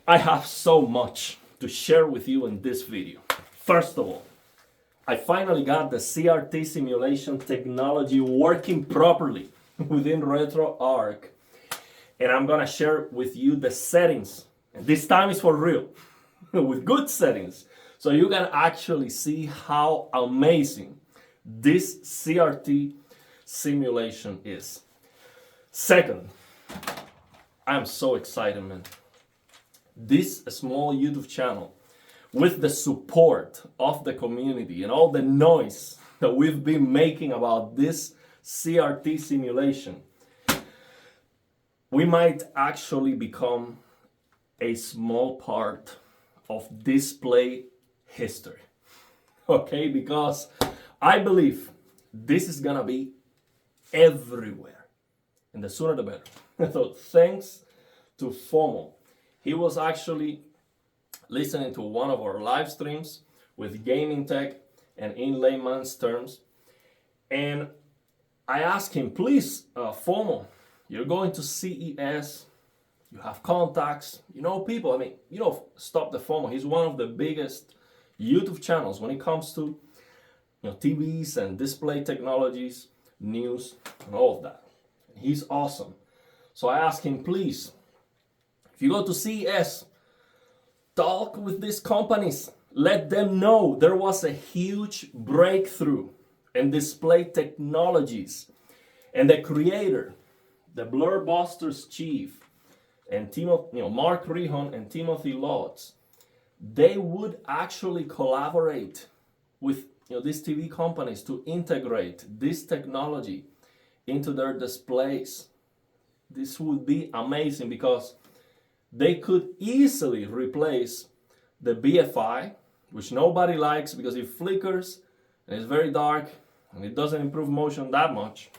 I have so much to share with you in this video. First of all, I finally got the CRT Simulation Technology working properly within RetroArch. And I'm gonna share with you the settings. And this time is for real, with good settings. So you can actually see how amazing this CRT simulation is. Second, I'm so excited, man. This small YouTube channel, with the support of the community and all the noise that we've been making about this CRT simulation, we might actually become a small part of display history. Okay, because I believe this is gonna be everywhere, and the sooner the better. So thanks to FOMO. He was actually listening to one of our live streams with gaming tech and in layman's terms. And I asked him, please, FOMO, you're going to CES, you have contacts, you know people. I mean, you know, stop the FOMO. He's one of the biggest YouTube channels when it comes to, you know, TVs and display technologies, news, and all of that. He's awesome. So I asked him, please, if you go to CES, talk with these companies. Let them know there was a huge breakthrough in display technologies. And the creator, the Blurbusters chief, and Mark Rejhon and Timothy Lotz, they would actually collaborate with these TV companies to integrate this technology into their displays. This would be amazing because they could easily replace the BFI, which nobody likes because it flickers and it's very dark and it doesn't improve motion that much.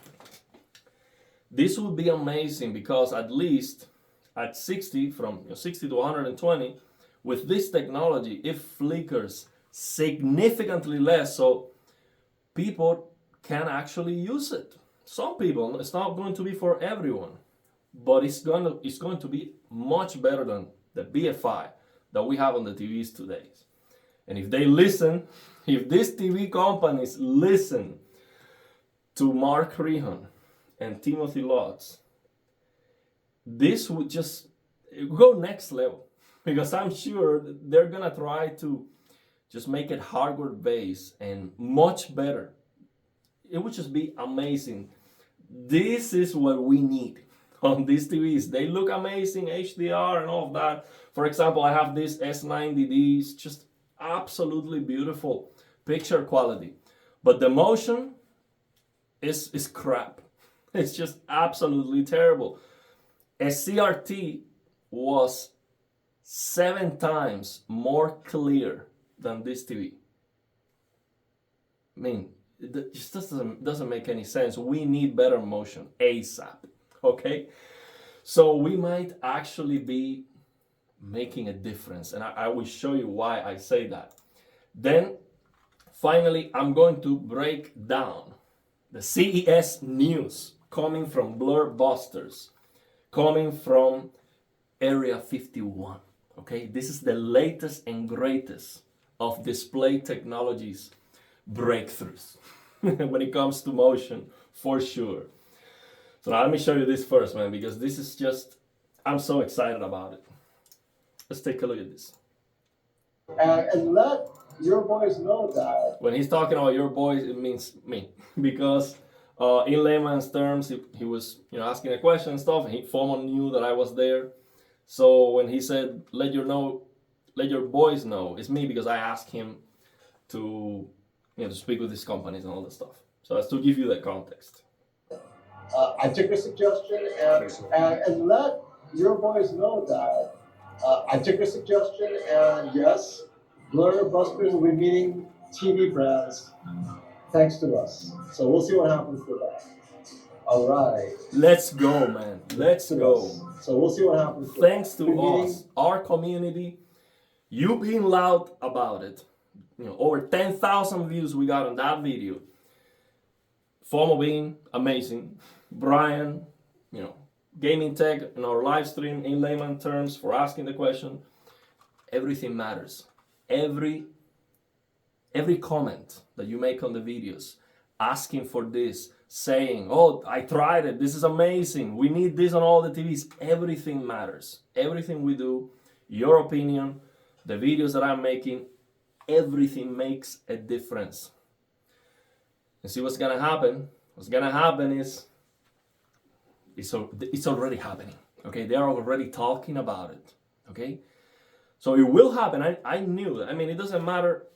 This would be amazing because at least at 60, from 60 to 120, with this technology, it flickers significantly less, so people can actually use it. Some people, it's not going to be for everyone, but it's going to be much better than the BFI that we have on the TVs today. And if they listen, if these TV companies listen to Mark Rejhon and Timothy Lotz, this would just go next level, because I'm sure they're gonna try to just make it hardware based and much better. It would just be amazing. This is what we need on these TVs. They look amazing, HDR and all of that. For example, I have this S90D, it's just absolutely beautiful picture quality. But the motion is crap. It's just absolutely terrible. A CRT was 7 times more clear than this TV. I mean, it just doesn't make any sense. We need better motion ASAP, okay? So we might actually be making a difference, and I will show you why I say that. Then, finally, I'm going to break down the CES news coming from Blurbusters, coming from Area 51, okay? This is the latest and greatest of display technologies breakthroughs when it comes to motion, for sure. So now let me show you this first, man, because this is just, I'm so excited about it. Let's take a look at this. And let your boys know that. When he's talking about your boys, it means me, because in layman's terms, he was asking a question and stuff, and FOMO knew that I was there. So when he said, let your boys know, it's me, because I asked him to to speak with these companies and all that stuff. So that's to give you that context. I took your suggestion and let your boys know that I took your suggestion, and yes, Blurbusters will be meeting TV brands thanks to us. So we'll see what happens with that. All right. Let's go, man. Let's go. So we'll see what happens. Thanks to us, our community, you being loud about it. Over 10,000 views we got on that video. FOMO being amazing. Brian, gaming tech in our live stream in layman terms for asking the question. Everything matters. Every comment that you make on the videos, asking for this, saying, oh, I tried it, this is amazing, we need this on all the TVs, everything matters. Everything we do, your opinion, the videos that I'm making, everything makes a difference. And see what's gonna happen? What's gonna happen is, it's already happening, okay? They are already talking about it, okay? So it will happen. I knew that. I mean, it doesn't matter,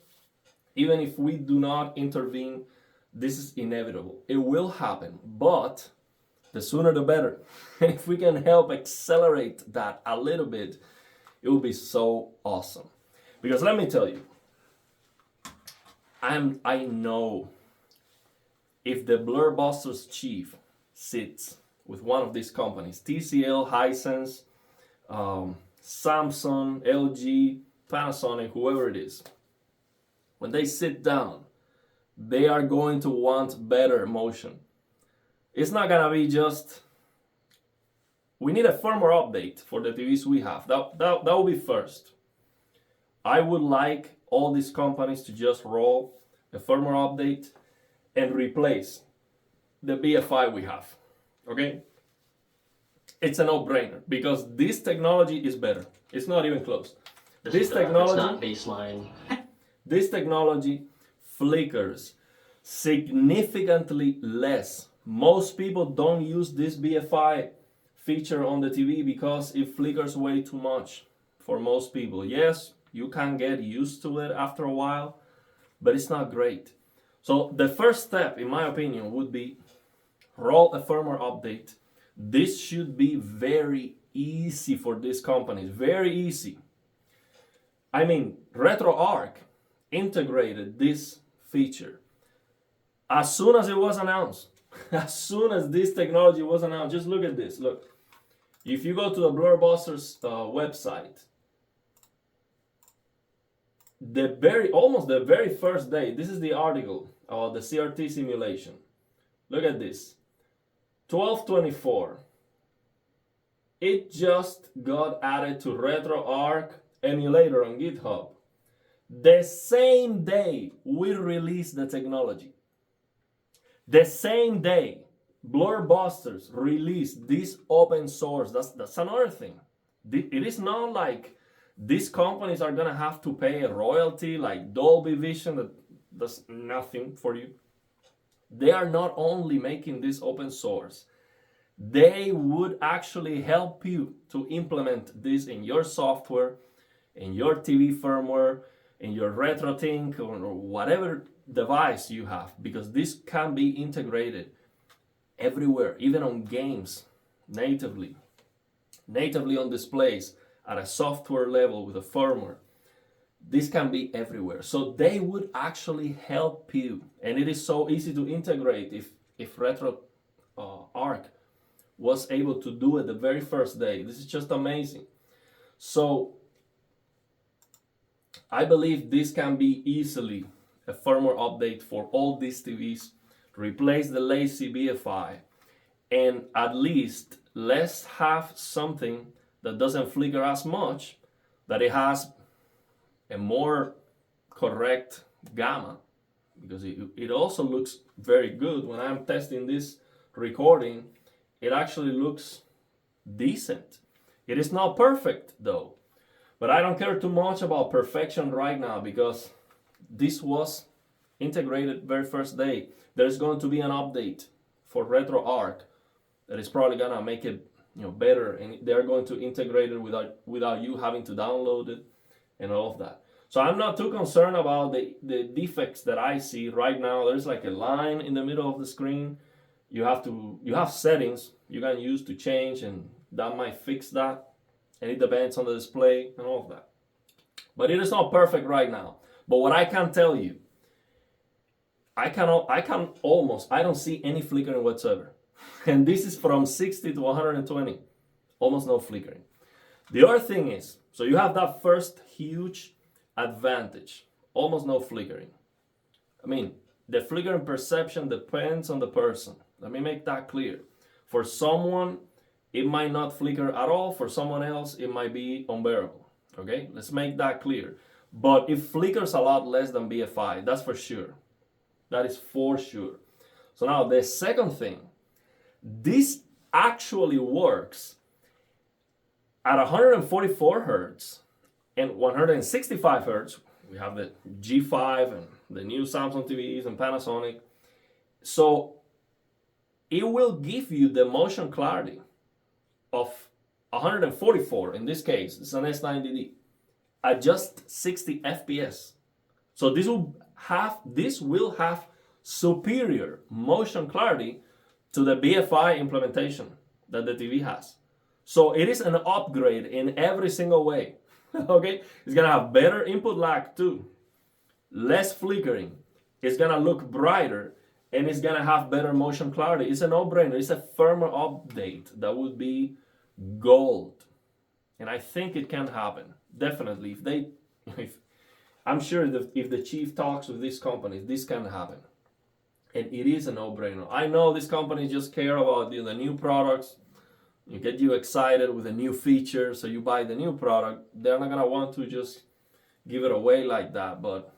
even if we do not intervene, this is inevitable. It will happen, but the sooner the better. And if we can help accelerate that a little bit, it will be so awesome. Because let me tell you, I know if the Blurbusters chief sits with one of these companies, TCL, Hisense, Samsung, LG, Panasonic, whoever it is, when they sit down, they are going to want better motion. It's not gonna be just, we need a firmware update for the TVs we have. That will be first. I would like all these companies to just roll a firmware update and replace the BFI we have, okay? It's a no-brainer because this technology is better. It's not even close. This technology, it's not baseline. This technology flickers significantly less. Most people don't use this BFI feature on the TV because it flickers way too much for most people. Yes, you can get used to it after a while, but it's not great. So the first step, in my opinion, would be roll a firmware update. This should be very easy for these companies, very easy. I mean, RetroArch integrated this feature as soon as it was announced. As soon as this technology was announced, just look at this. Look, if you go to the Blurbusters website, almost the very first day, this is the article about the CRT simulation. Look at this. 12/24. It just got added to RetroArch emulator on GitHub. The same day we released the technology. The same day Blurbusters released this open source. That's another thing. It is not like these companies are gonna have to pay a royalty like Dolby Vision that does nothing for you. They are not only making this open source, they would actually help you to implement this in your software, in your TV firmware, in your RetroTink or whatever device you have, because this can be integrated everywhere, even on games, natively on displays at a software level with a firmware. This can be everywhere. So they would actually help you. And it is so easy to integrate if RetroArch was able to do it the very first day. This is just amazing. So I believe this can be easily a firmware update for all these TVs, replace the lazy BFI, and at least let's have something that doesn't flicker as much, that it has a more correct gamma, because it also looks very good. When I'm testing this recording, it actually looks decent. It is not perfect though, but I don't care too much about perfection right now because this was integrated very first day. There's going to be an update for RetroArch that is probably gonna make it better, and they're going to integrate it without you having to download it and all of that. So I'm not too concerned about the defects that I see right now. There's like a line in the middle of the screen. You have settings you can use to change, and that might fix that, and it depends on the display and all of that. But it is not perfect right now. But what I can tell you, I don't see any flickering whatsoever. And this is from 60 to 120, almost no flickering. The other thing is, so you have that first huge advantage, almost no flickering. I mean, the flickering perception depends on the person. Let me make that clear. For someone, it might not flicker at all. For someone else, it might be unbearable. Okay, let's make that clear. But it flickers a lot less than BFI, that's for sure. That is for sure. So now the second thing, this actually works at 144 hertz and 165 hertz. We have the G5 and the new Samsung TVs and Panasonic. So it will give you the motion clarity of 144. In this case, it's an S90D at just 60 FPS. So this will have superior motion clarity to the BFI implementation that the TV has. So it is an upgrade in every single way. Okay, it's gonna have better input lag too, less flickering, it's gonna look brighter, and it's gonna have better motion clarity. It's a no-brainer. It's a firmware update that would be gold, and I think it can happen definitely. If I'm sure that if the chief talks with these companies, this can happen, and it is a no-brainer. I know these companies just care about the new products. You get you excited with a new feature, so you buy the new product. They're not gonna want to just give it away like that, but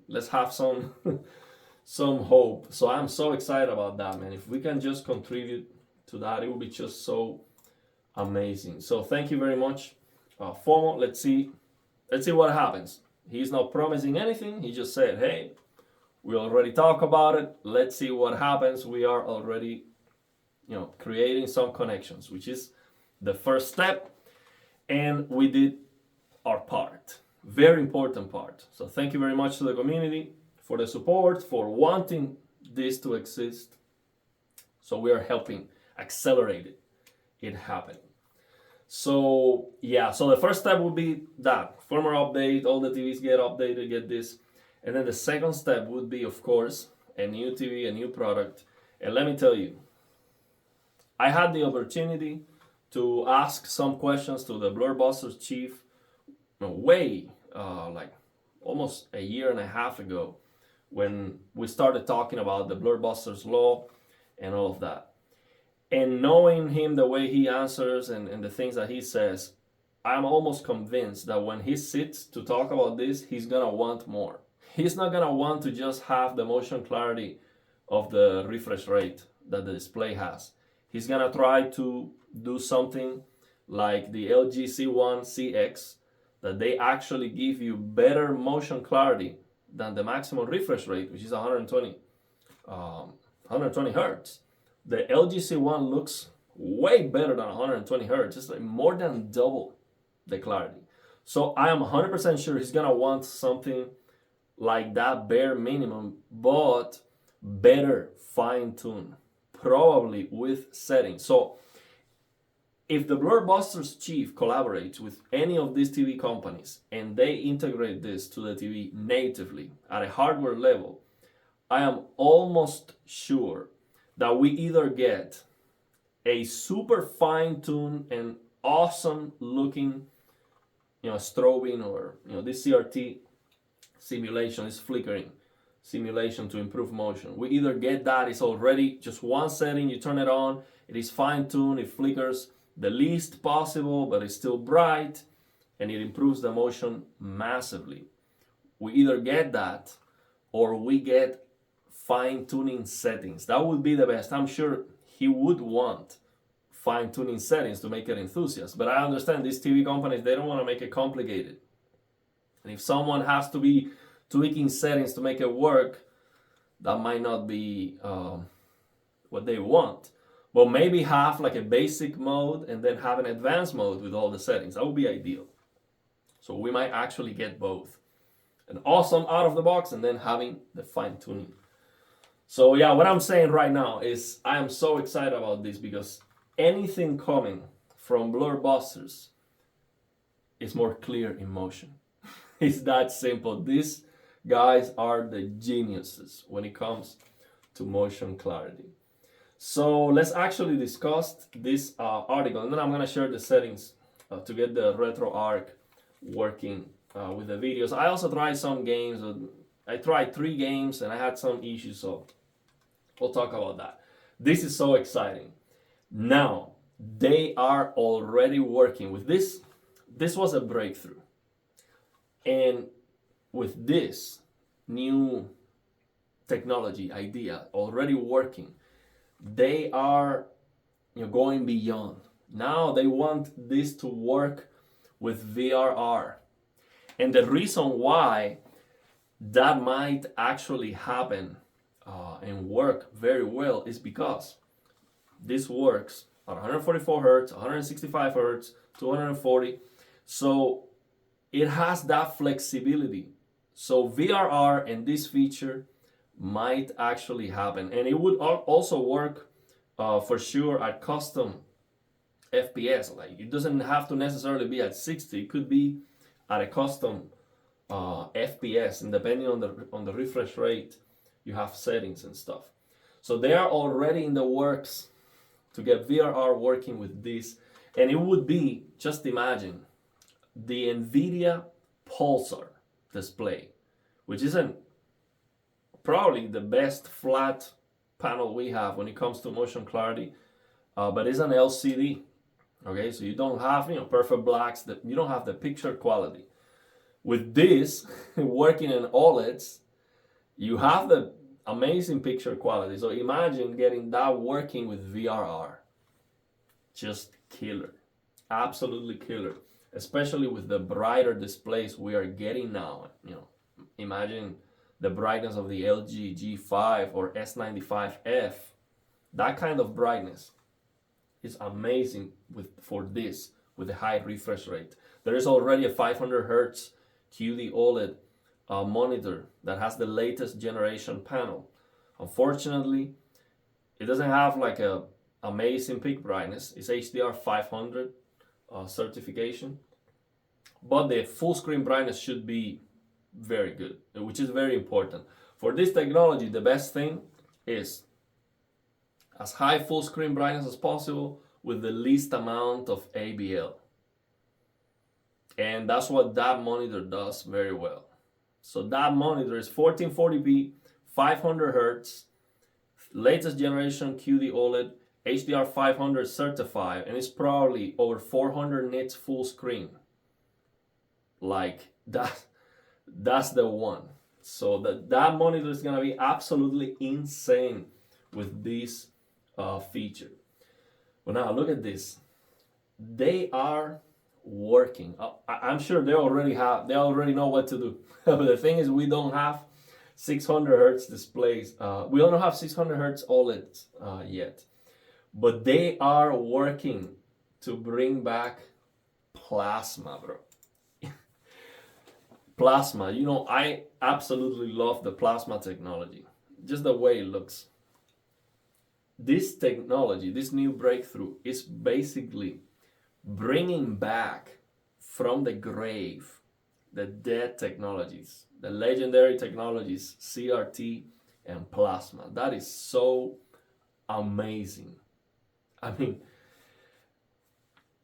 let's have some some hope. So I'm so excited about that, man. If we can just contribute to that, it will be just so amazing. So thank you very much, FOMO. Let's see what happens. He's not promising anything. He just said, hey, we already talked about it. Let's see what happens. We are already creating some connections, which is the first step, and we did our part. Very important part. So thank you very much to the community for the support, for wanting this to exist. So we are helping accelerate it happening. So yeah, so the first step would be that firmware update, all the TVs get updated, get this. And then the second step would be, of course, a new TV, a new product. And let me tell you, I had the opportunity to ask some questions to the Blurbusters chief like almost a year and a half ago, when we started talking about the Blurbusters law and all of that. And knowing him, the way he answers and the things that he says, I'm almost convinced that when he sits to talk about this, he's gonna want more. He's not gonna want to just have the motion clarity of the refresh rate that the display has. He's gonna try to do something like the LG C1 CX, that they actually give you better motion clarity than the maximum refresh rate, which is 120 hertz. The LG C1 looks way better than 120 hertz. It's like more than double the clarity. So I am 100% sure he's gonna want something like that bare minimum, but better fine-tuned, probably with settings. So if the Blurbusters chief collaborates with any of these TV companies and they integrate this to the TV natively at a hardware level, I am almost sure that we either get a super fine-tuned and awesome looking strobing, or this CRT simulation, is flickering simulation to improve motion. We either get that, it's already just one setting, you turn it on, it is fine-tuned, it flickers the least possible, but it's still bright, and it improves the motion massively. We either get that, or we get fine-tuning settings. That would be the best. I'm sure he would want fine-tuning settings to make it enthusiast, but I understand these TV companies, they don't want to make it complicated. And if someone has to be tweaking settings to make it work, that might not be what they want. But maybe have like a basic mode and then have an advanced mode with all the settings. That would be ideal. So we might actually get both. An awesome out of the box and then having the fine-tuning. So yeah, what I'm saying right now is I am so excited about this, because anything coming from Blurbusters is more clear in motion. It's that simple. These guys are the geniuses when it comes to motion clarity. So let's actually discuss this article, and then I'm gonna share the settings to get the RetroArch working with the videos. I also tried some games. I tried 3 games and I had some issues, so we'll talk about that. This is so exciting. Now, they are already working with this. This was a breakthrough. And with this new technology idea already working, they are going beyond. Now they want this to work with VRR. And the reason why that might actually happen and work very well is because this works at 144 hertz, 165 hertz, 240. So it has that flexibility. So VRR and this feature might actually happen. And it would also work for sure at custom FPS. Like it doesn't have to necessarily be at 60. It could be at a custom FPS, and depending on the refresh rate, you have settings and stuff. So they are already in the works to get VRR working with this, and it would be, just imagine, the NVIDIA Pulsar display, which isn't probably the best flat panel we have when it comes to motion clarity, but it's an LCD. Okay, so you don't have perfect blacks. That you don't have the picture quality. With this working in OLEDs, you have the amazing picture quality. So imagine getting that working with VRR. Just killer. Absolutely killer. Especially with the brighter displays we are getting now. Imagine the brightness of the LG G5 or S95F. That kind of brightness is amazing for this with a high refresh rate. There is already a 500 hertz QD OLED monitor that has the latest generation panel. Unfortunately, it doesn't have like a amazing peak brightness. It's HDR 500 certification, but the full screen brightness should be very good, which is very important. For this technology, the best thing is as high full screen brightness as possible with the least amount of ABL. And that's what that monitor does very well. So that monitor is 1440p, 500 hertz, latest generation QD OLED, HDR 500 certified, and it's probably over 400 nits full screen. Like that's the one. So that monitor is gonna be absolutely insane with this feature. Well, now look at this. They are working. I'm sure they already know what to do. But the thing is, we don't have 600 hertz displays. We don't have 600 hertz OLEDs yet. But they are working to bring back plasma, bro. Plasma, I absolutely love the plasma technology. Just the way it looks. This technology, this new breakthrough, is basically bringing back from the grave the dead technologies, the legendary technologies, CRT and plasma. That is so amazing. I mean,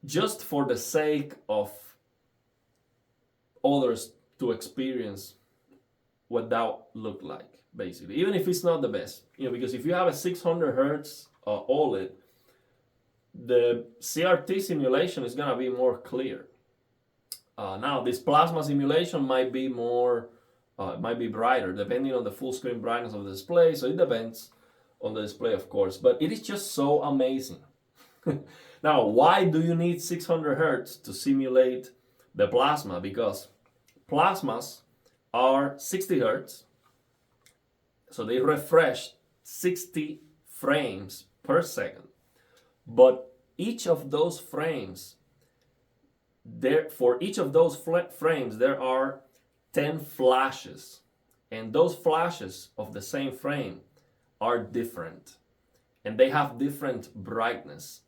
just for the sake of others to experience what that looked like, basically, even if it's not the best, because if you have a 600 hertz OLED, the CRT simulation is gonna be more clear. Now, this plasma simulation might be might be brighter, depending on the full screen brightness of the display. So it depends on the display, of course, but it is just so amazing. Now, why do you need 600 hertz to simulate the plasma? Because plasmas are 60 hertz, so they refresh 60 frames per second. But each of those frames, for each of those frames, there are 10 flashes. And those flashes of the same frame are different. And they have different brightness.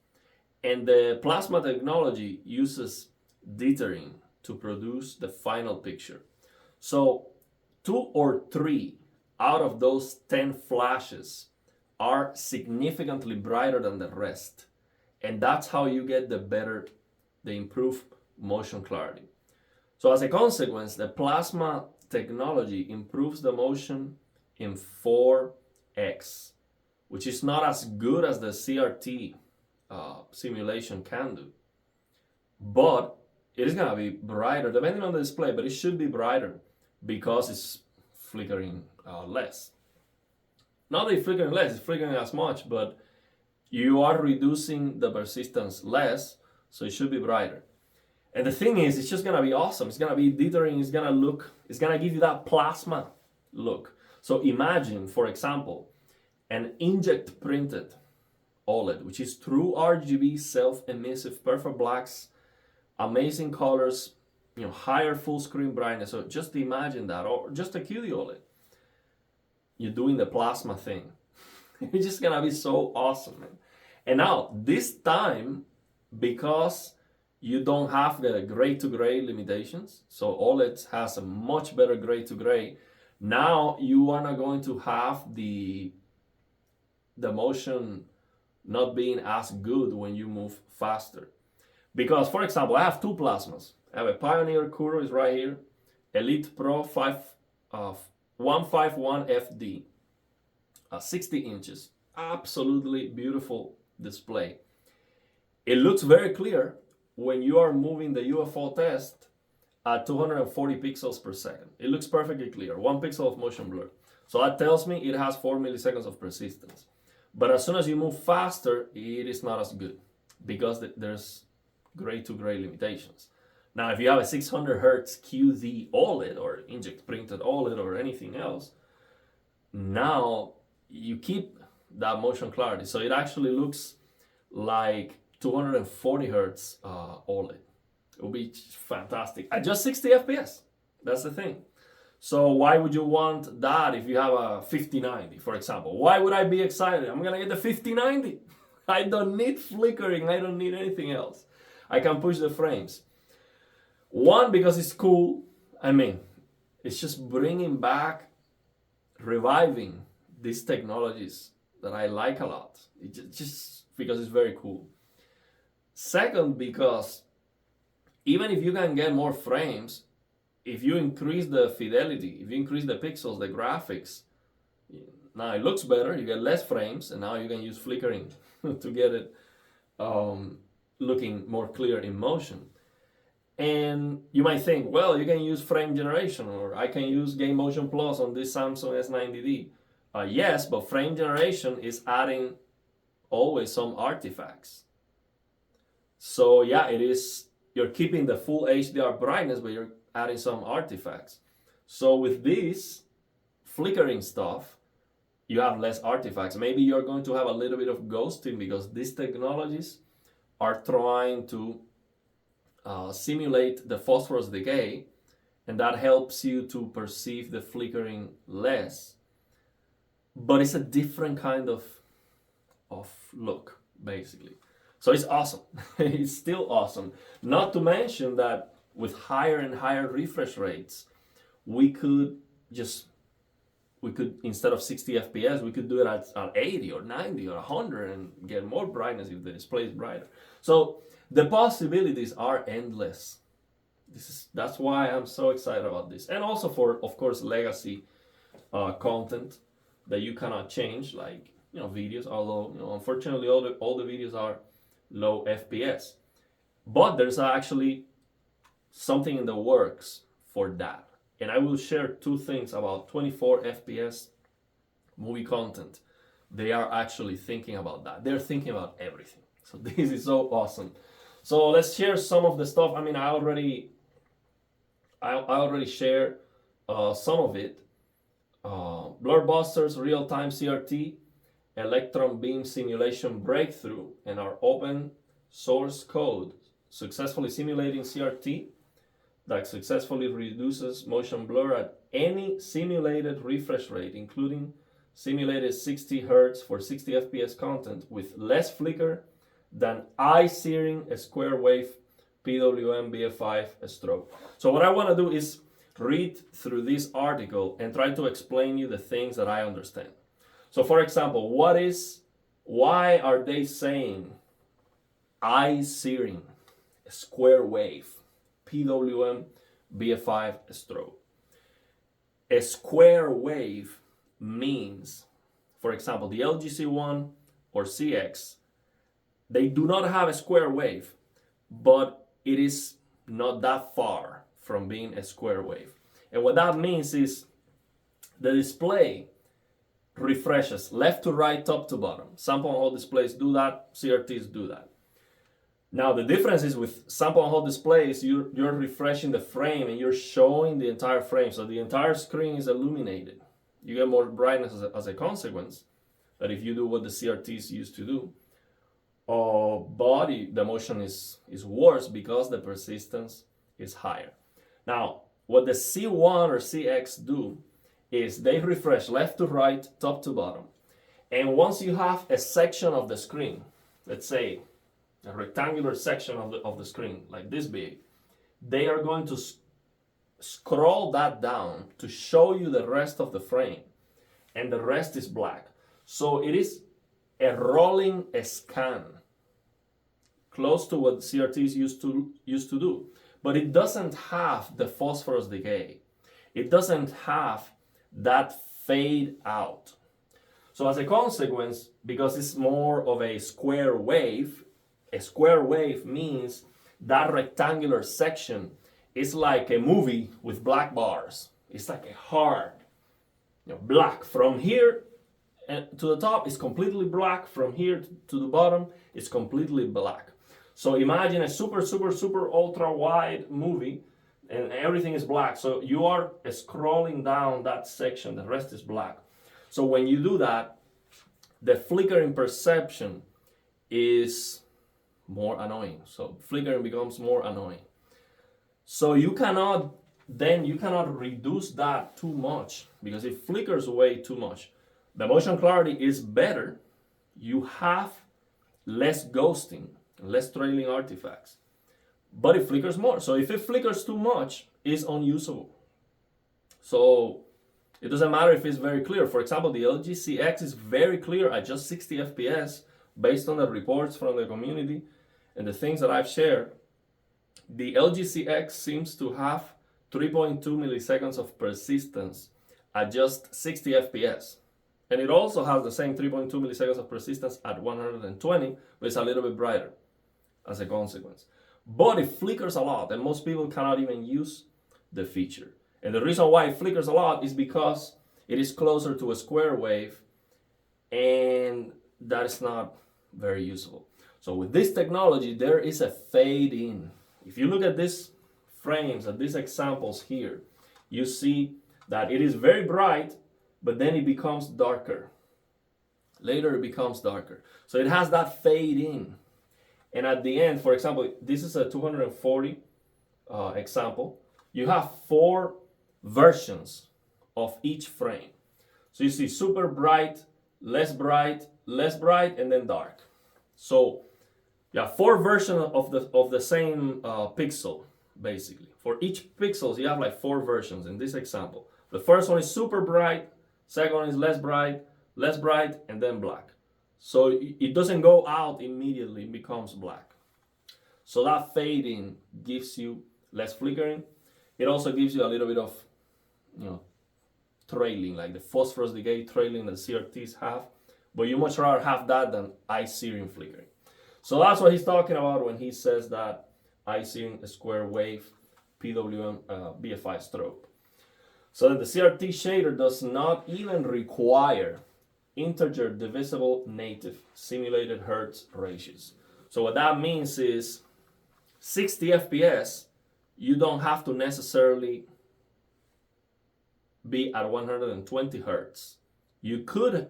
And the plasma technology uses dithering to produce the final picture. So 2 or 3 out of those 10 flashes are significantly brighter than the rest. And that's how you get the improved motion clarity. So as a consequence, the plasma technology improves the motion in 4x, which is not as good as the CRT simulation can do. But it is gonna be brighter depending on the display, but it should be brighter because it's flickering less. Not that it's flickering less, it's flickering as much, but you are reducing the persistence less, so it should be brighter. And the thing is, it's just gonna be awesome. It's gonna be dithering, it's gonna give you that plasma look. So imagine, for example, an inkjet printed OLED, which is true RGB, self-emissive, perfect blacks, amazing colors, higher full screen brightness. So just imagine that, or just a QD OLED. You're doing the plasma thing. It's just gonna be so awesome, man. And now, this time, because you don't have the gray to gray limitations, so OLED has a much better gray to gray. Now you are not going to have the motion not being as good when you move faster. Because, for example, I have two plasmas. I have a Pioneer Kuro, is right here, Elite Pro 151 FD, 60 inches, absolutely beautiful display. It looks very clear when you are moving the UFO test at 240 pixels per second. It looks perfectly clear, 1 pixel of motion blur. So that tells me it has 4 milliseconds of persistence. But as soon as you move faster, it is not as good because there's gray to gray limitations. Now, if you have a 600 hertz QD OLED or inkjet printed OLED or anything else, now you keep that motion clarity. So it actually looks like 240 hertz OLED. It will be fantastic at just 60 FPS. That's the thing. So why would you want that if you have a 5090, for example? Why would I be excited? I'm gonna get the 5090. I don't need flickering. I don't need anything else. I can push the frames. One, because it's cool. I mean, it's just bringing back, reviving these technologies that I like a lot. Just because it's very cool. Second, because even if you can get more frames, if you increase the fidelity, if you increase the pixels, the graphics, now it looks better, you get less frames, and now you can use flickering to get it looking more clear in motion. And you might think, well, you can use frame generation, or I can use Game Motion Plus on this Samsung S90D. Yes, but frame generation is adding always some artifacts. So yeah, it is, you're keeping the full HDR brightness, but you're adding some artifacts. So with this flickering stuff, you have less artifacts. Maybe you're going to have a little bit of ghosting because these technologies are trying to simulate the phosphorus decay, and that helps you to perceive the flickering less. But it's a different kind of look, basically. So it's awesome. It's still awesome. Not to mention that with higher and higher refresh rates, we could instead of 60 FPS, we could do it at 80 or 90 or 100 and get more brightness if the display is brighter. So the possibilities are endless. That's why I'm so excited about this. And also for, of course, legacy content that you cannot change, like videos, although unfortunately all the videos are low FPS. But there's actually something in the works for that. And I will share two things about 24 FPS movie content. They are actually thinking about that. They're thinking about everything. So this is so awesome. So let's share some of the stuff. I mean, I already shared some of it. Blurbusters, real-time CRT, electron beam simulation breakthrough, and our open source code successfully simulating CRT that successfully reduces motion blur at any simulated refresh rate, including simulated 60 Hz for 60 FPS content with less flicker than eye-searing square wave PWM BF5 strobe. So what I want to do is read through this article and try to explain you the things that I understand. So for example, why are they saying eye-searing square wave PWM BF5 strobe? A square wave means, for example, the LGC1 or CX They do not have a square wave, but it is not that far from being a square wave. And what that means is the display refreshes left to right, top to bottom. Sample and hold displays do that, CRTs do that. Now the difference is with sample and hold displays, you're refreshing the frame and you're showing the entire frame, so the entire screen is illuminated. You get more brightness as a consequence, that if you do what the CRTs used to do. But the motion is worse because the persistence is higher. Now, what the C1 or CX do is they refresh left to right, top to bottom. And once you have a section of the screen, let's say a rectangular section of the screen, like this big, they are going to scroll that down to show you the rest of the frame. And the rest is black. So it is a rolling scan, close to what CRTs used to do. But it doesn't have the phosphorus decay. It doesn't have that fade out. So as a consequence, because it's more of a square wave means that rectangular section is like a movie with black bars. It's like a hard, black. From here to the top is completely black. From here to the bottom is completely black. So imagine a super, super, super ultra wide movie and everything is black. So you are scrolling down that section, the rest is black. So when you do that, the flickering perception is more annoying. So flickering becomes more annoying. So you cannot reduce that too much, because it flickers away too much. The motion clarity is better. You have less ghosting, less trailing artifacts, but it flickers more. So if it flickers too much, it's unusable. So it doesn't matter if it's very clear. For example, the LG CX is very clear at just 60 FPS based on the reports from the community and the things that I've shared. The LG CX seems to have 3.2 milliseconds of persistence at just 60 FPS. And it also has the same 3.2 milliseconds of persistence at 120, but it's a little bit brighter as a consequence. But it flickers a lot, and most people cannot even use the feature. And the reason why it flickers a lot is because it is closer to a square wave, and that is not very usable. So with this technology, there is a fade in. If you look at these frames, at these examples here, you see that it is very bright, but then it becomes darker. Later it becomes darker. So it has that fade in. And at the end, for example, this is a 240 example. You have 4 versions of each frame. So you see super bright, less bright, and then dark. So you have 4 versions of the same pixel, basically. For each pixels, you have like 4 versions in this example. The first one is super bright, second one is less bright, and then black. So it doesn't go out immediately, it becomes black. So that fading gives you less flickering. It also gives you a little bit of, trailing, like the phosphorus decay trailing that CRTs have. But you much rather have that than eye-searing flickering. So that's what he's talking about when he says that eye-searing a square wave PWM BFI strobe. So that the CRT shader does not even require integer divisible native simulated hertz ratios. So what that means is 60 FPS, you don't have to necessarily be at 120 hertz. You could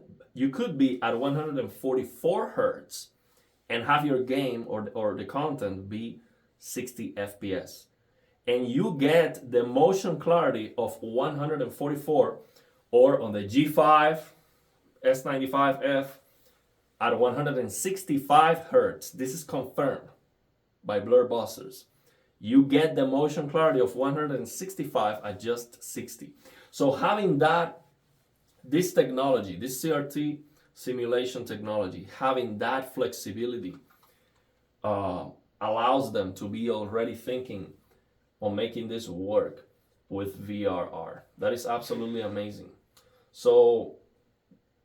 be at 144 hertz and have your game or the content be 60 FPS. And you get the motion clarity of 144, or on the G5, S95F at 165 hertz. This is confirmed by Blur Busters. You get the motion clarity of 165 at just 60. So having this technology, this CRT simulation technology, having that flexibility allows them to be already thinking on making this work with VRR. That is absolutely amazing. So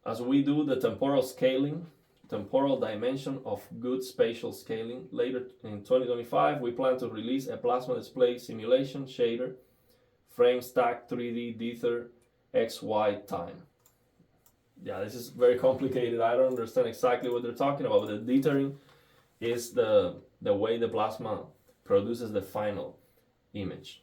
as we do the temporal scaling, temporal dimension of good spatial scaling. Later in 2025, we plan to release a plasma display simulation shader, frame stack 3D dither XY time. Yeah, this is very complicated. I don't understand exactly what they're talking about, but the dithering is the way the plasma produces the final image.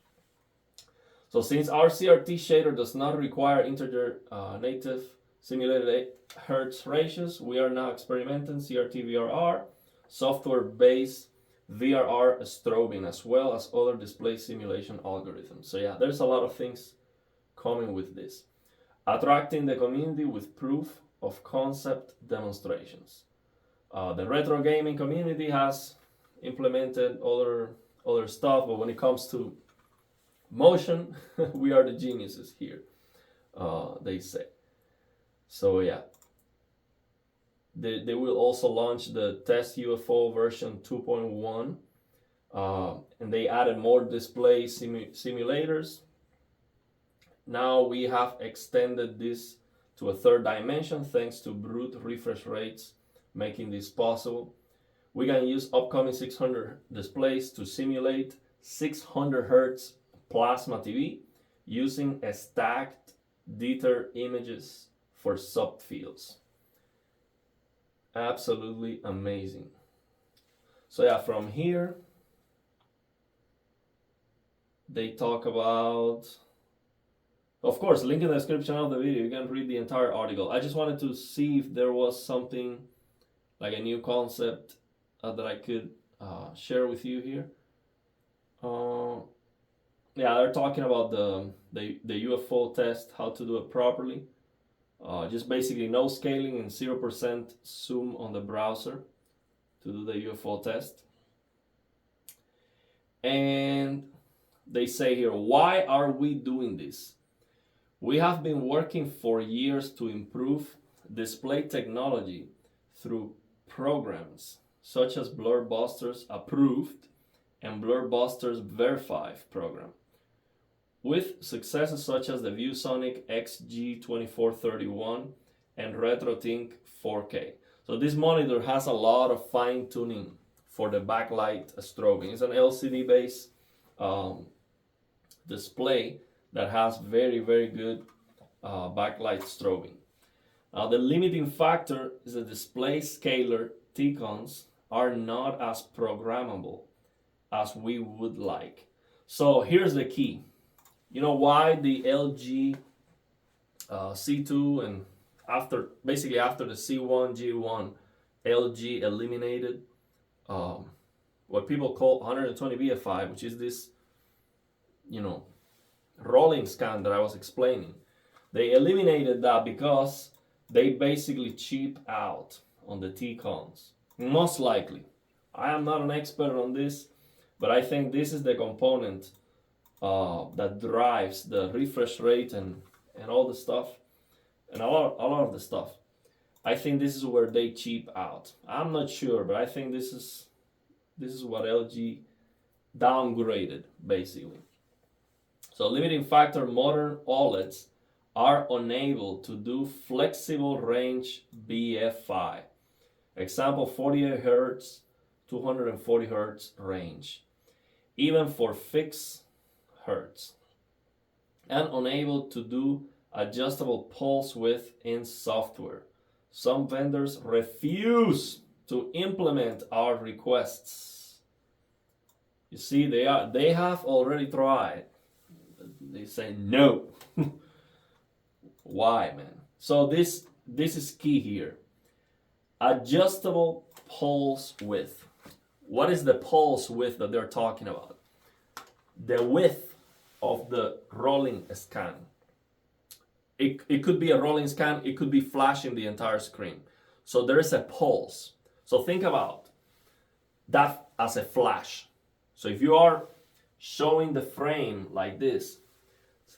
So since our CRT shader does not require integer native simulated hertz ratios, we are now experimenting CRT VRR, software-based VRR strobing, as well as other display simulation algorithms. So yeah, there's a lot of things coming with this. Attracting the community with proof of concept demonstrations. The retro gaming community has implemented other stuff, but when it comes to motion, we are the geniuses here, they say. So yeah, they will also launch the test UFO version 2.1, and they added more display simulators. Now we have extended this to a third dimension thanks to brute refresh rates, making this possible. We can use upcoming 600 displays to simulate 600 Hz plasma TV using a stacked dither images for subfields. Absolutely amazing. So yeah, from here they talk about, of course, link in the description of the video, you can read the entire article. I just wanted to see if there was something like a new concept that I could share with you here. Yeah, they're talking about the UFO test, how to do it properly. Just basically no scaling and 0% zoom on the browser to do the UFO test. And they say here, why are we doing this? We have been working for years to improve display technology through programs such as Blurbusters Approved and Blurbusters Verified program, with successes such as the ViewSonic XG2431 and RetroTink 4K. So this monitor has a lot of fine tuning for the backlight strobing. It's an LCD based display that has very, very good backlight strobing. Now the limiting factor is the display scaler T-cons are not as programmable as we would like. So here's the key. You know why the LG C2 and after the C1, G1, LG eliminated what people call 120 BFI, which is this, rolling scan that I was explaining. They eliminated that because they basically cheap out on the T-cons. Most likely. I am not an expert on this, but I think this is the component that drives the refresh rate and all the stuff, and a lot of the stuff. I think this is where they cheap out. I'm not sure, but I think this is what LG downgraded, basically. So limiting factor, modern OLEDs are unable to do flexible range BFI. Example, 48 Hz, 240 Hz range, even for fixed Hertz, and unable to do adjustable pulse width in software. Some vendors refuse to implement our requests. You see, they have already tried. They say no. Why, man? So this is key here. Adjustable pulse width. What is the pulse width that they're talking about? The width of the rolling scan. It could be a rolling scan, it could be flashing the entire screen. So there is a pulse. So think about that as a flash. So if you are showing the frame like this,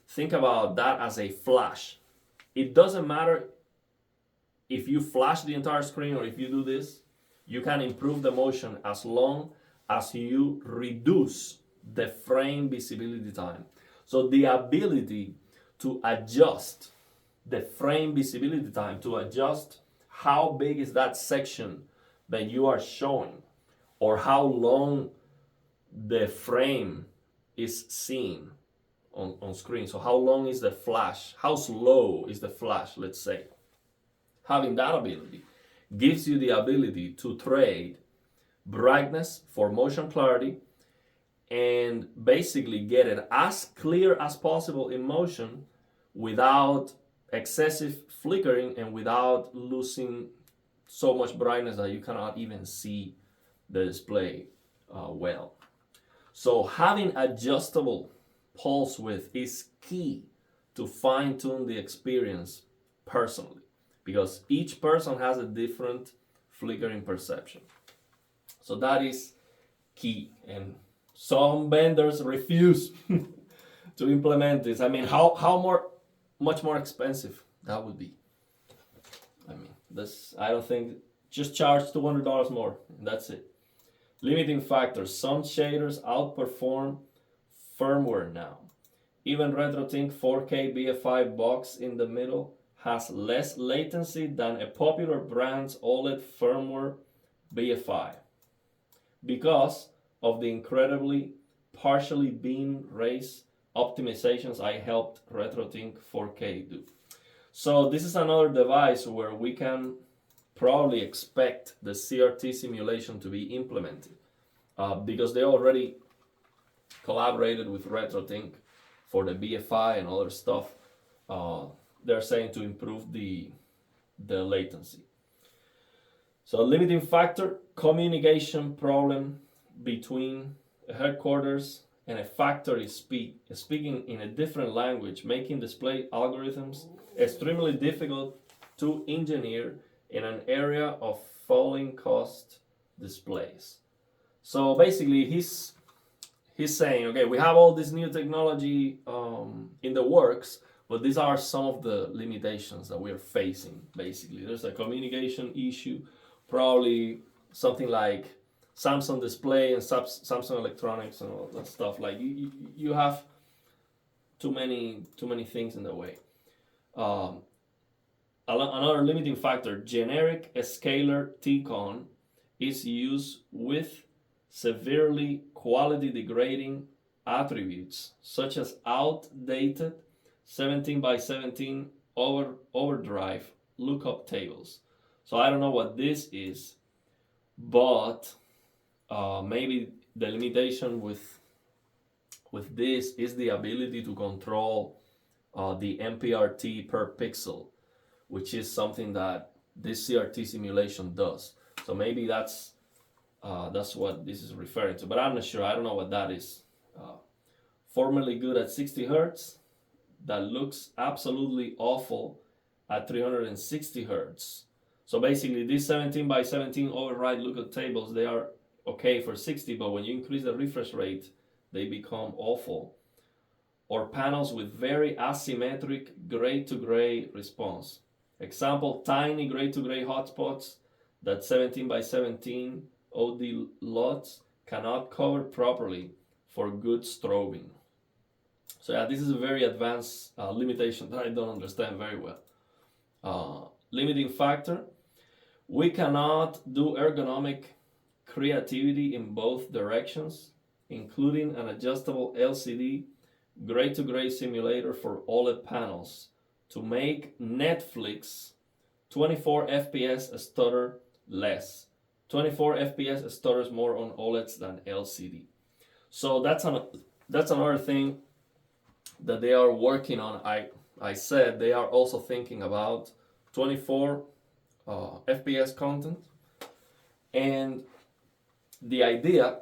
think about that as a flash. It doesn't matter if you flash the entire screen or if you do this, you can improve the motion as long as you reduce the frame visibility time. So the ability to adjust the frame visibility time, to adjust how big is that section that you are showing, or how long the frame is seen on screen. So how long is the flash? How slow is the flash, let's say? Having that ability gives you the ability to trade brightness for motion clarity and basically get it as clear as possible in motion without excessive flickering and without losing so much brightness that you cannot even see the display well. So having adjustable pulse width is key to fine-tune the experience personally, because each person has a different flickering perception. So that is key, and some vendors refuse to implement this. I mean, much more expensive that would be. I mean, I don't think, just charge $200 more, and that's it. Limiting factors: some shaders outperform firmware now. Even RetroTink 4K BFI box in the middle has less latency than a popular brand's OLED firmware BFI because of the incredibly partially beam race optimizations I helped RetroTink 4K do. So this is another device where we can probably expect the CRT simulation to be implemented because they already collaborated with RetroTink for the BFI and other stuff. They're saying to improve the latency. So limiting factor: communication problem between a headquarters and a factory speaking in a different language, making display algorithms extremely difficult to engineer in an area of falling cost displays. So basically he's saying, okay, we have all this new technology in the works, but these are some of the limitations that we're facing. Basically, there's a communication issue, probably something like Samsung Display and Samsung Electronics and all that stuff. Like you have too many things in the way. Another limiting factor: generic scalar T-con is used with severely quality degrading attributes such as outdated 17 by 17 overdrive lookup tables. So I don't know what this is, but maybe the limitation with this is the ability to control the MPRT per pixel, which is something that this CRT simulation does. So maybe that's what this is referring to, but I'm not sure. I don't know what that is. Formerly good at 60 Hertz, that looks absolutely awful at 360 Hertz. So basically, these 17 by 17 override lookup tables, they are okay for 60, but when you increase the refresh rate, they become awful. Or panels with very asymmetric gray-to-gray response. Example: tiny gray-to-gray hotspots that 17 by 17 OD LUTs cannot cover properly for good strobing. So yeah, this is a very advanced limitation that I don't understand very well. Limiting factor: we cannot do ergonomic creativity in both directions, including an adjustable LCD gray-to-gray simulator for OLED panels to make Netflix 24 FPS stutter less. 24 FPS stutters more on OLEDs than LCD. So that's another thing that they are working on. I said they are also thinking about 24 FPS content, and the idea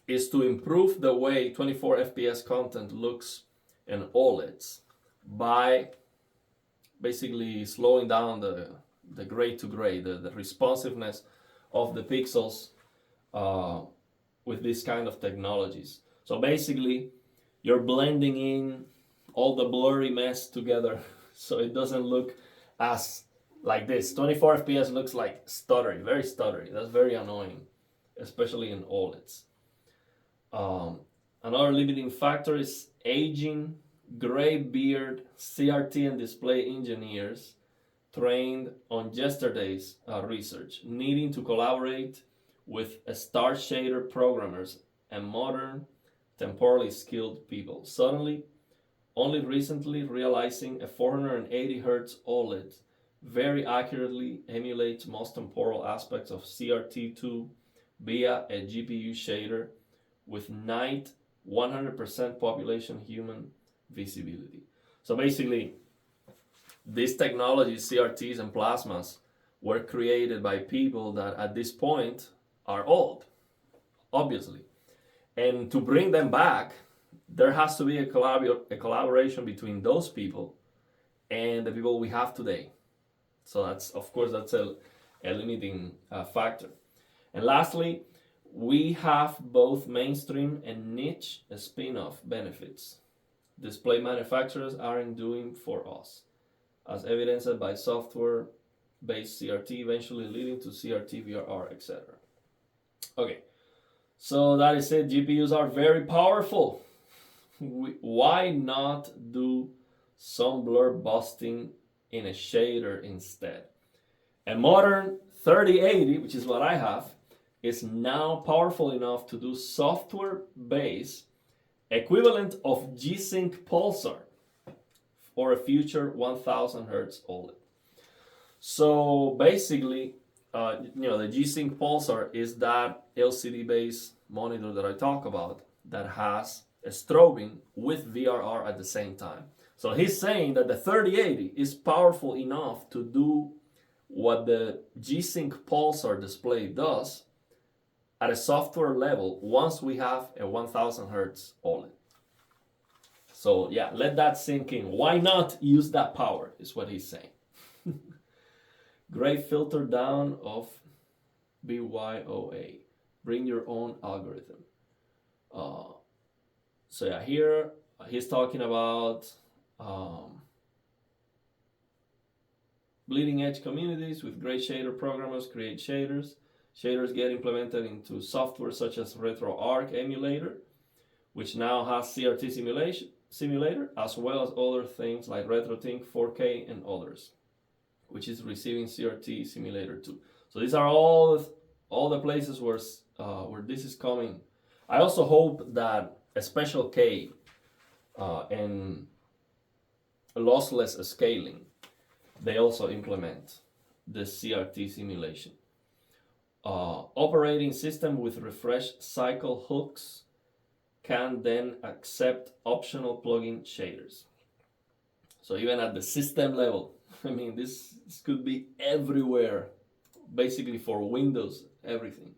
is to improve the way 24 FPS content looks in OLEDs by basically slowing down the gray to gray, the responsiveness of the pixels with this kind of technologies. So basically, you're blending in all the blurry mess together so it doesn't look as like this. 24 FPS looks like stuttery, very stuttery. That's very annoying, especially in OLEDs. Another limiting factor is aging gray beard CRT and display engineers trained on yesterday's research, needing to collaborate with star shader programmers and modern, temporally skilled people. Suddenly, only recently realizing a 480 Hz OLED very accurately emulates most temporal aspects of CRT2 via a GPU shader with night 100% population human visibility. So basically, these technologies, CRTs and plasmas, were created by people that at this point are old, obviously. And to bring them back, there has to be a collaboration between those people and the people we have today. So that's, of course, that's a limiting factor. And lastly, we have both mainstream and niche spin-off benefits display manufacturers aren't doing for us, as evidenced by software-based CRT eventually leading to CRT, VRR, etc. Okay, so that is it. GPUs are very powerful. Why not do some blur busting in a shader instead? A modern 3080, which is what I have, is now powerful enough to do software-based equivalent of G-Sync Pulsar for a future 1000 Hz OLED. So basically, the G-Sync Pulsar is that LCD-based monitor that I talk about that has a strobing with VRR at the same time. So he's saying that the 3080 is powerful enough to do what the G-Sync Pulsar display does at a software level once we have a 1000 Hz OLED. So yeah, let that sink in. Why not use that power is what he's saying. Great filter down of BYOA. Bring your own algorithm. So yeah, here he's talking about bleeding edge communities with great shader programmers create shaders. Shaders get implemented into software such as RetroArch emulator, which now has CRT simulator, as well as other things like RetroTink 4K and others, which is receiving CRT simulator too. So these are all the places where this is coming. I also hope that a special K and lossless scaling, they also implement the CRT simulation. Operating system with refresh cycle hooks can then accept optional plugin shaders. So even at the system level, I mean, this could be everywhere, basically for Windows, everything.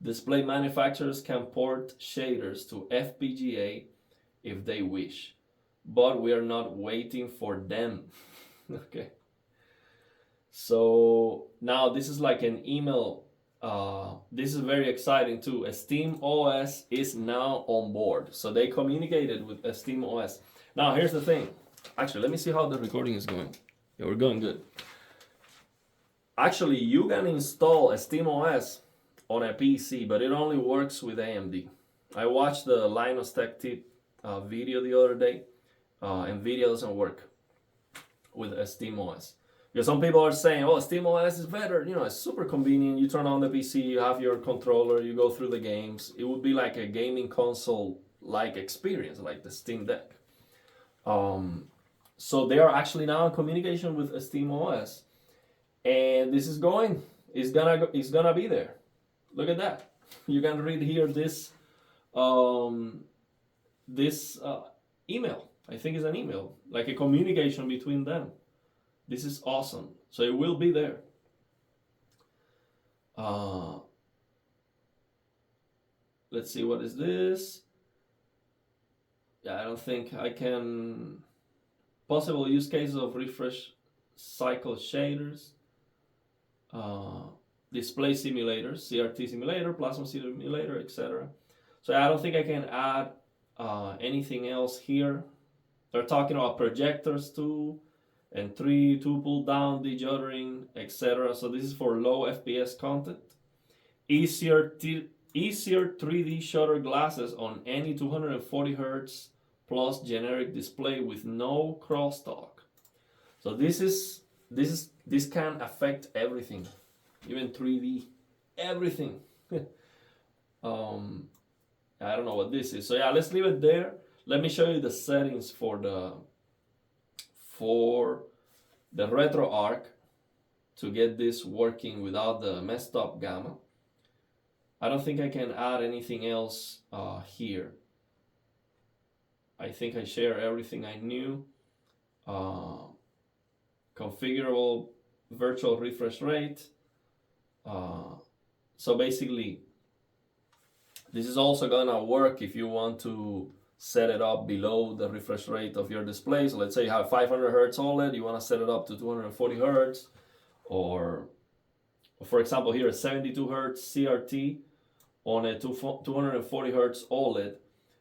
Display manufacturers can port shaders to FPGA if they wish, but we are not waiting for them. Okay. So now this is like an email. This is very exciting too. SteamOS is now on board. So they communicated with SteamOS. Now here's the thing. Actually, let me see how the recording is going. Yeah, we're going good. Actually, you can install a SteamOS on a PC, but it only works with AMD. I watched the Linus Tech Tip video the other day. NVIDIA doesn't work with a SteamOS. Because some people are saying, oh, SteamOS is better. You know, it's super convenient. You turn on the PC, you have your controller, you go through the games. It would be like a gaming console-like experience, like the Steam Deck. So they are actually now in communication with SteamOS, and this is going. It's gonna be there. Look at that. You can read here this email. I think it's an email, like a communication between them. This is awesome. So it will be there. Let's see, what is this? Yeah, I don't think I can. Possible use cases of refresh cycle shaders, display simulators, CRT simulator, plasma simulator, etc. So I don't think I can add anything else here. They're talking about projectors too, and 2 pull down, dejuddering, etc. So this is for low FPS content. Easier 3D shutter glasses on any 240 Hz plus generic display with no crosstalk. So this is this can affect everything, even 3D, everything. I don't know what this is. So yeah, let's leave it there. Let me show you the settings for the RetroArch to get this working without the messed up gamma. I don't think I can add anything else here. I think I share everything I knew. Configurable virtual refresh rate. So basically, this is also gonna work if you want to set it up below the refresh rate of your display. So let's say you have 500 Hertz OLED, you wanna set it up to 240 Hertz, or for example here, 72 Hertz CRT on a 240 Hertz OLED.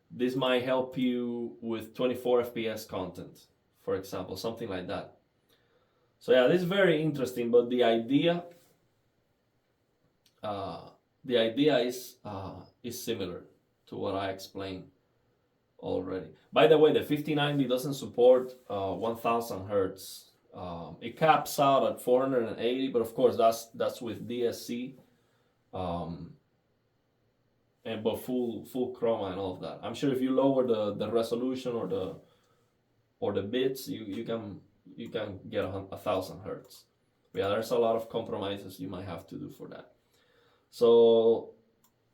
This might help you with 24 FPS content, for example, something like that. So yeah, this is very interesting, but the idea is similar to what I explained already. By the way, the 5090 doesn't support 1000 Hertz. It caps out at 480, but of course that's with DSC, and but full chroma and all of that. I'm sure if you lower the resolution or the bits, you can get 1000 Hertz. Yeah, there's a lot of compromises you might have to do for that. So,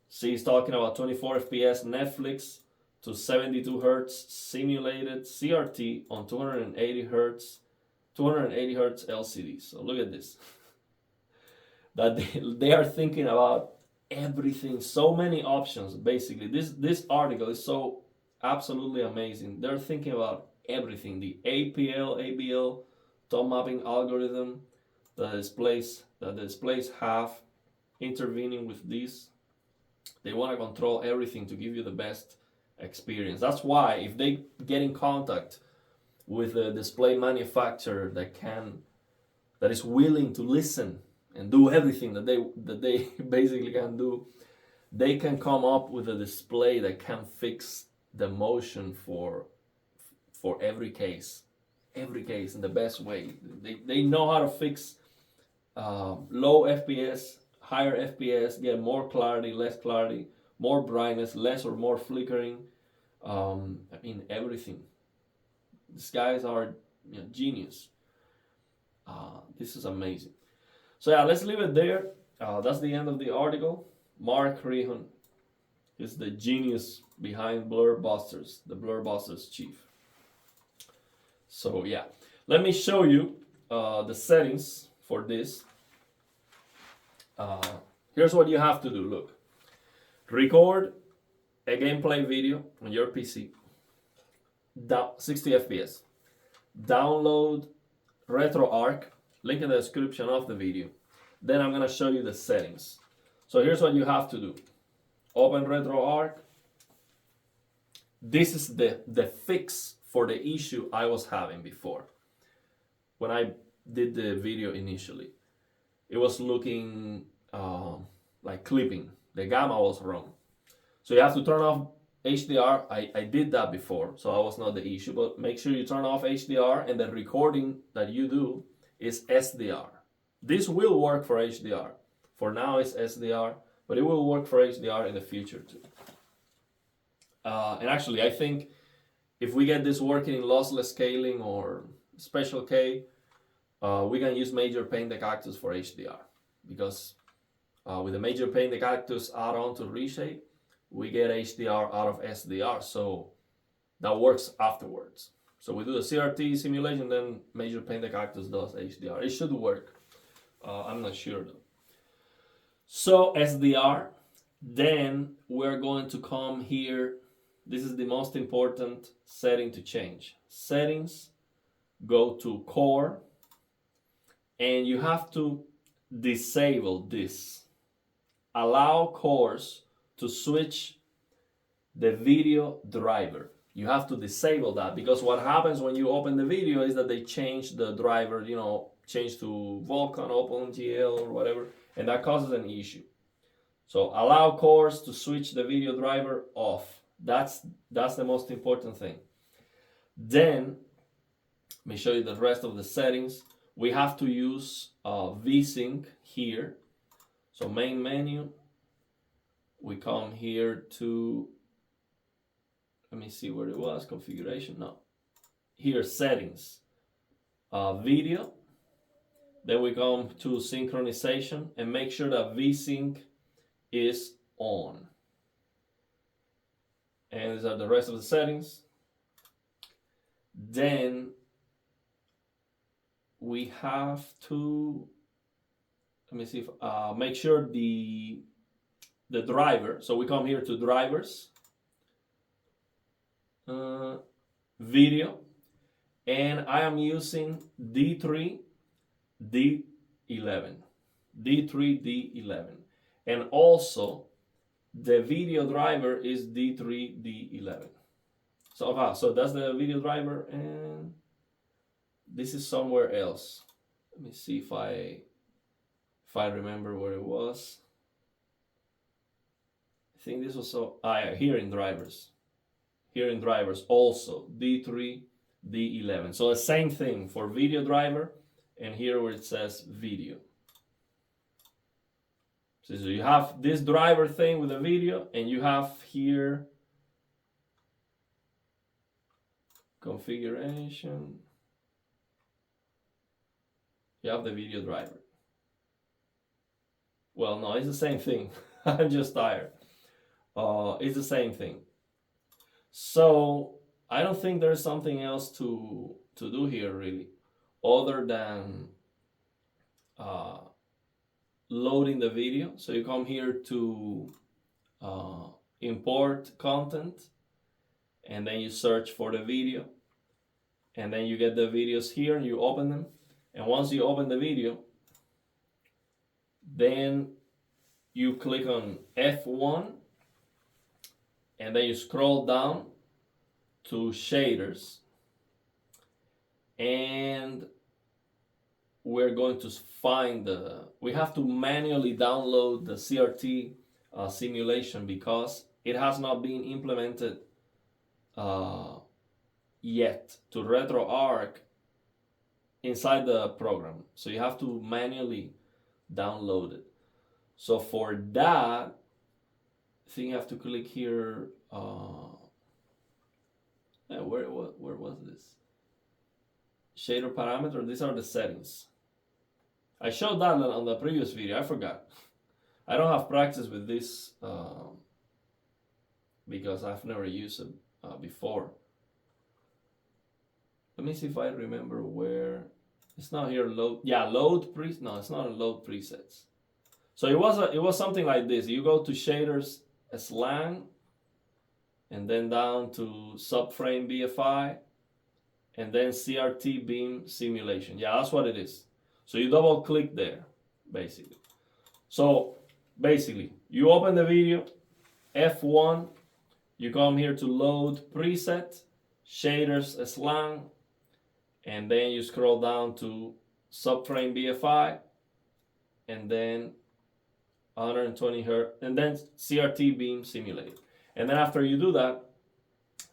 see, he's talking about 24 FPS Netflix to 72 Hertz simulated CRT on 280 Hertz LCD. So look at this. That they are thinking about everything, so many options. Basically, this article is so absolutely amazing. They're thinking about everything: the ABL top mapping algorithm, the displays have intervening with this. They want to control everything to give you the best experience. That's why if they get in contact with a display manufacturer that is willing to listen and do everything that they basically can do, they can come up with a display that can fix the motion for every case in the best way. They know how to fix low FPS, higher FPS, get more clarity, less clarity, more brightness, less or more flickering. I mean, everything. These guys are genius. This is amazing. So yeah, let's leave it there. That's the end of the article. Mark Rejhon is the genius behind Blur Busters, the Blur Busters chief. So yeah, let me show you the settings for this. Here's what you have to do. Look, record a gameplay video on your PC, 60 FPS. Download RetroArch, link in the description of the video. Then I'm gonna show you the settings. So here's what you have to do. Open RetroArch. This is the fix for the issue I was having before. When I did the video initially, it was looking like clipping. The gamma was wrong. So you have to turn off HDR. I did that before, so that was not the issue. But make sure you turn off HDR, and the recording that you do is SDR. This will work for HDR. For now it's SDR, but it will work for HDR in the future too. And actually, I think if we get this working in lossless scaling or special K, we can use Major Paint the Cactus for HDR, because with the Major Paint the Cactus add-on to Reshape, we get HDR out of SDR, so that works afterwards. So we do the CRT simulation, then Major Paint the Cactus does HDR. It should work. I'm not sure though. So SDR, then we're going to come here. This is the most important setting to change. Settings, go to Core, and you have to disable this. Allow cores to switch the video driver. You have to disable that, because what happens when you open the video is that they change the driver, change to Vulkan, OpenGL, or whatever, and that causes an issue. So allow cores to switch the video driver off. That's the most important thing. Then, let me show you the rest of the settings. we have to use VSync here. So main menu, we come here to, let me see where it was, configuration, no. Here, settings, video. Then we come to synchronization and make sure that VSync is on. And these are the rest of the settings. Then we have to, let me see if, make sure the driver, so we come here to drivers, video, and I am using D3, D11, D3, D11, and also the video driver is D3, D11. So that's the video driver, and this is somewhere else. Let me see if I remember where it was. I think this was here in drivers. Here in drivers also D3, D11. So the same thing for video driver, and here where it says video. So you have this driver thing with the video, and you have here configuration. You have the video driver. Well, no, it's the same thing. I'm just tired. It's the same thing. So I don't think there's something else to do here really, other than loading the video. So you come here to import content, and then you search for the video, and then you get the videos here and you open them. And once you open the video, then you click on F1, and then you scroll down to shaders, and we're going to find we have to manually download the CRT simulation because it has not been implemented yet to RetroArch inside the program. So you have to manually download it. So for that, I think you have to click here. Where was this? Shader parameter. These are the settings. I showed that on the previous video. I forgot. I don't have practice with this because I've never used it before. Let me see if I remember where. It's not here. Load. Yeah, load pre. No, it's not a load presets. So it was something like this. You go to shaders slang, and then down to subframe BFI, and then CRT beam simulation. Yeah, that's what it is. So you double click there, basically. So basically, you open the video, F1, you come here to load preset, shaders slang, and then you scroll down to subframe BFI, and then 120 Hz, and then CRT beam simulator. And then after you do that,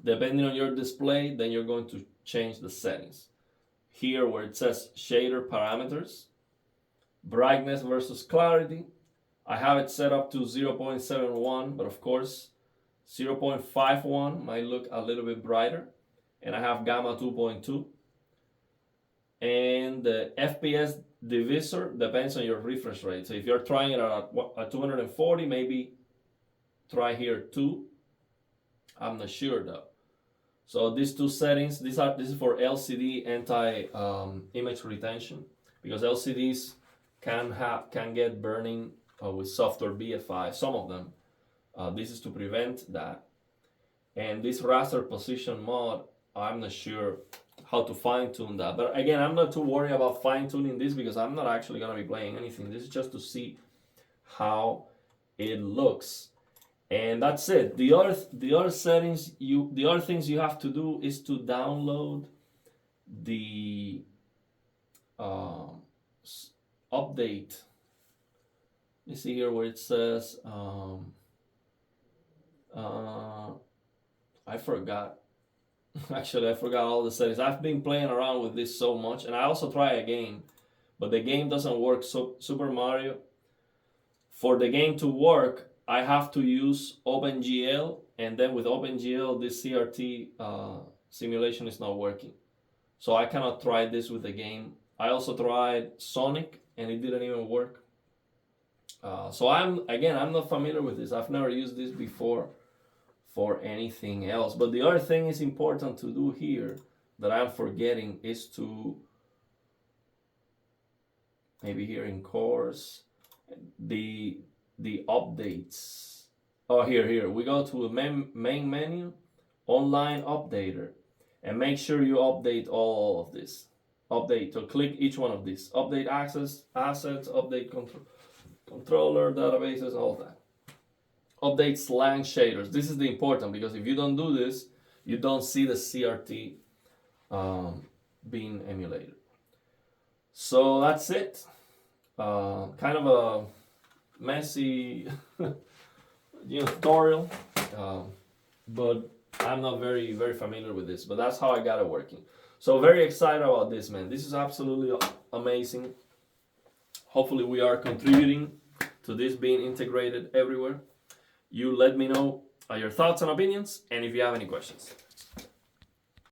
depending on your display, then you're going to change the settings. Here where it says shader parameters, brightness versus clarity, I have it set up to 0.71, but of course 0.51 might look a little bit brighter. And I have gamma 2.2. And the FPS divisor depends on your refresh rate. So if you're trying it at 240, maybe try here 2. I'm not sure though. So these two settings, this is for LCD anti-image retention, because LCDs can get burning with software BFI, some of them. This is to prevent that. And this raster position mod, I'm not sure how to fine tune that. But again, I'm not too worried about fine tuning this because I'm not actually gonna be playing anything. This is just to see how it looks. And that's it. The other settings, the other things you have to do is to download the update. Let me see here where it says I forgot. Actually, I forgot all the settings. I've been playing around with this so much, and I also try a game but the game doesn't work. So Super Mario, for the game to work, I have to use OpenGL, and then with OpenGL, this CRT simulation is not working. So I cannot try this with the game. I also tried Sonic, and it didn't even work. So I'm not familiar with this. I've never used this before for anything else. But the other thing is important to do here that I'm forgetting is to, maybe here in course, the updates. Oh, here we go to the main menu, online updater, and make sure you update all of this. Update, so click each one of these. Update access, assets, update controller, databases, all that. Update slang shaders. This is the important, because if you don't do this, you don't see the CRT being emulated. So that's it. Kind of a messy tutorial, but I'm not very familiar with this, but that's how I got it working. So very excited about this, man. This is absolutely amazing. Hopefully we are contributing to this being integrated everywhere. You let me know your thoughts and opinions, and if you have any questions.